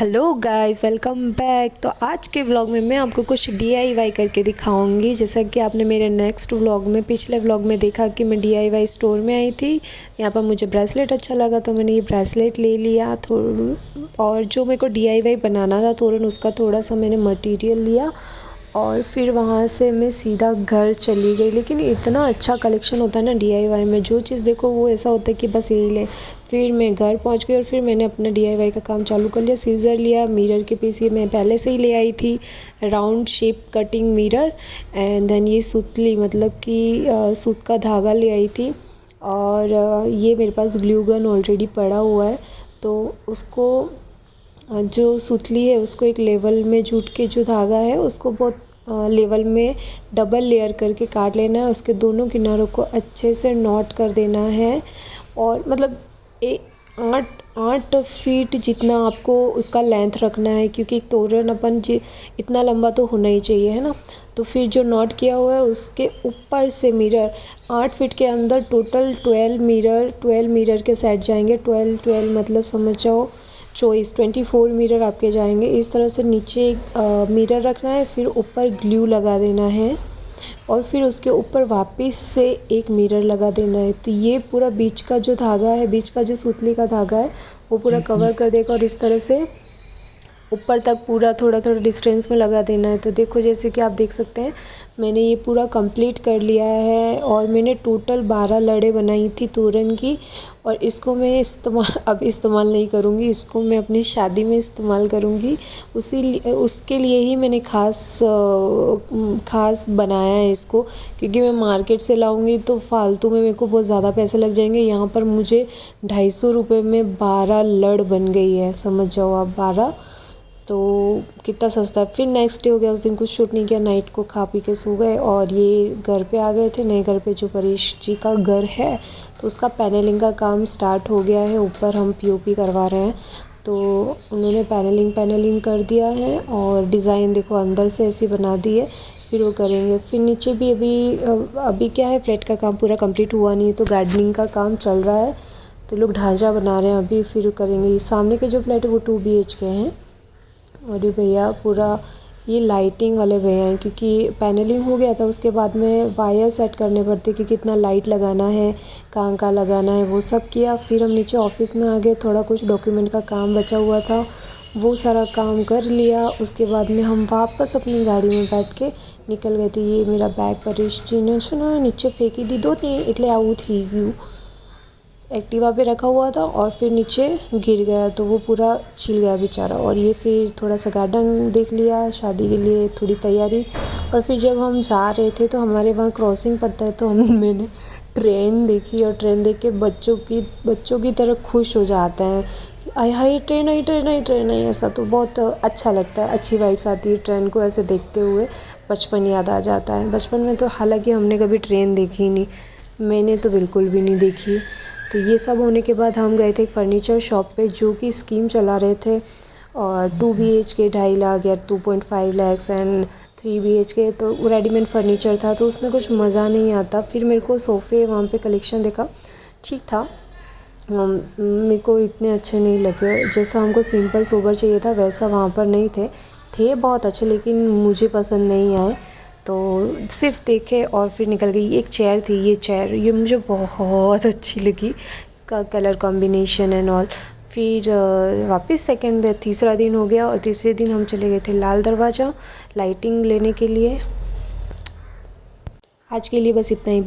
Hello guys, welcome back. तो आज के व्लॉग में मैं आपको कुछ डीआईवाई करके दिखाऊंगी। जैसा कि आपने मेरे नेक्स्ट व्लॉग में, पिछले व्लॉग में देखा कि मैं डीआईवाई स्टोर में आई थी। यहाँ पर मुझे ब्रेसलेट अच्छा लगा तो मैंने ये ब्रेसलेट ले लिया। और जो मेरे को डीआईवाई बनाना था तोरण, उसका थोड़ा सा मैंने मटेरियल लिया और फिर वहाँ से मैं सीधा घर चली गई। लेकिन इतना अच्छा कलेक्शन होता है ना डीआईवाई में, जो चीज़ देखो वो ऐसा होता है कि बस यही ले। फिर मैं घर पहुँच गई और फिर मैंने अपना डीआईवाई का काम चालू कर लिया। सीज़र लिया, मिरर के पीस ये मैं पहले से ही ले आई थी, round shape cutting mirror. And then ये सुतली, मतलब कि सूत का धागा ले आई थी। और ये मेरे पास ग्लू गन ऑलरेडी पड़ा हुआ है, तो उसको जो सुतली है उसको एक लेवल में जूट के जो धागा है उसको बहुत लेवल में डबल लेयर करके काट लेना है। उसके दोनों किनारों को अच्छे से नॉट कर देना है। और मतलब 8 फीट जितना आपको उसका लेंथ रखना है, क्योंकि एक तोरण अपन इतना लंबा तो होना ही चाहिए, है ना। तो फिर जो नॉट किया हुआ है उसके ऊपर से मिरर 8 फीट के अंदर टोटल 12 मिरर के सेट जाएंगे। 12 मतलब समझ जाओ 24 मिरर आपके जाएंगे। इस तरह से नीचे एक मिरर रखना है, फिर ऊपर ग्लू लगा देना है और फिर उसके ऊपर वापस से एक मिरर लगा देना है। तो ये पूरा बीच का जो धागा है, बीच का जो सुतली का धागा है वो पूरा कवर कर देगा और इस तरह से ऊपर तक पूरा थोड़ा थोड़ा डिस्टेंस में लगा देना है। तो देखो, जैसे कि आप देख सकते हैं मैंने ये पूरा कंप्लीट कर लिया है। और मैंने टोटल 12 लड़े बनाई थी तोरण की। और इसको मैं इस्तेमाल नहीं करूँगी, इसको मैं अपनी शादी में इस्तेमाल करूँगी। उसके लिए ही मैंने खास बनाया है इसको, क्योंकि मैं मार्केट से लाऊँगी तो फालतू में मेरे को बहुत ज़्यादा पैसे लग जाएंगे। यहाँ पर मुझे 250 रुपये में 12 लड़ बन गई है, समझ जाओ आप 12। तो कितना सस्ता है। फिर नेक्स्ट डे हो गया, उस दिन कुछ शूट नहीं किया, नाइट को खा पी के सो गए। और ये घर पे आ गए थे, नए घर पे जो परेश जी का घर है, तो उसका पैनलिंग का काम स्टार्ट हो गया है। ऊपर हम पीओपी करवा रहे हैं, तो उन्होंने पैनलिंग कर दिया है और डिज़ाइन देखो अंदर से ऐसी बना दी है। फिर वो करेंगे। फिर नीचे भी अभी क्या है, फ्लैट का काम पूरा कंप्लीट हुआ नहीं है, तो गार्डनिंग का काम चल रहा है। तो लोग ढांचा बना रहे हैं अभी, फिर करेंगे। सामने के जो फ्लैट है वो 2 BHK हैं। और ये भैया पूरा ये लाइटिंग वाले भैया हैं, क्योंकि पैनलिंग हो गया था उसके बाद में वायर सेट करने पड़ते कि कितना लाइट लगाना है, कहाँ लगाना है, वो सब किया। फिर हम नीचे ऑफिस में आ गए, थोड़ा कुछ डॉक्यूमेंट का काम बचा हुआ था वो सारा काम कर लिया। उसके बाद में हम वापस अपनी गाड़ी में बैठ के निकल गए थे। ये मेरा बैग परेश जी ने सुना नीचे फेंकी दी 2-3 इटले आऊ थी गयू, एक्टिवा पे रखा हुआ था और फिर नीचे गिर गया, तो वो पूरा छिल गया बेचारा। और ये फिर थोड़ा सा गार्डन देख लिया, शादी के लिए थोड़ी तैयारी। और फिर जब हम जा रहे थे तो हमारे वहाँ क्रॉसिंग पड़ता है, तो मैंने ट्रेन देखी और ट्रेन देख के बच्चों की तरह खुश हो जाते हैं कि आय हाय ट्रेन आई, ट्रेन आई, ट्रेन आई। ऐसा तो बहुत अच्छा लगता है, अच्छी वाइब्स आती है ट्रेन को ऐसे देखते हुए। बचपन याद आ जाता है। बचपन में तो हालांकि हमने कभी ट्रेन देखी नहीं, मैंने तो बिल्कुल भी नहीं देखी। तो ये सब होने के बाद हम गए थे फर्नीचर शॉप पे, जो कि स्कीम चला रहे थे। और 2 BHK 2.5 लाख या 2.5 लाख एंड 3 BHK, तो रेडीमेड फर्नीचर था, तो उसमें कुछ मज़ा नहीं आता। फिर मेरे को सोफ़े वहाँ पे कलेक्शन देखा, ठीक था, मेरे को इतने अच्छे नहीं लगे। जैसा हमको सिंपल सोबर चाहिए था वैसा वहाँ पर नहीं थे बहुत अच्छे, लेकिन मुझे पसंद नहीं आए, तो सिर्फ देखे और फिर निकल गई। एक चेयर थी, ये मुझे बहुत अच्छी लगी, इसका कलर कॉम्बिनेशन एंड ऑल। फिर वापस तीसरा दिन हो गया और तीसरे दिन हम चले गए थे लाल दरवाज़ा लाइटिंग लेने के लिए। आज के लिए बस इतना ही।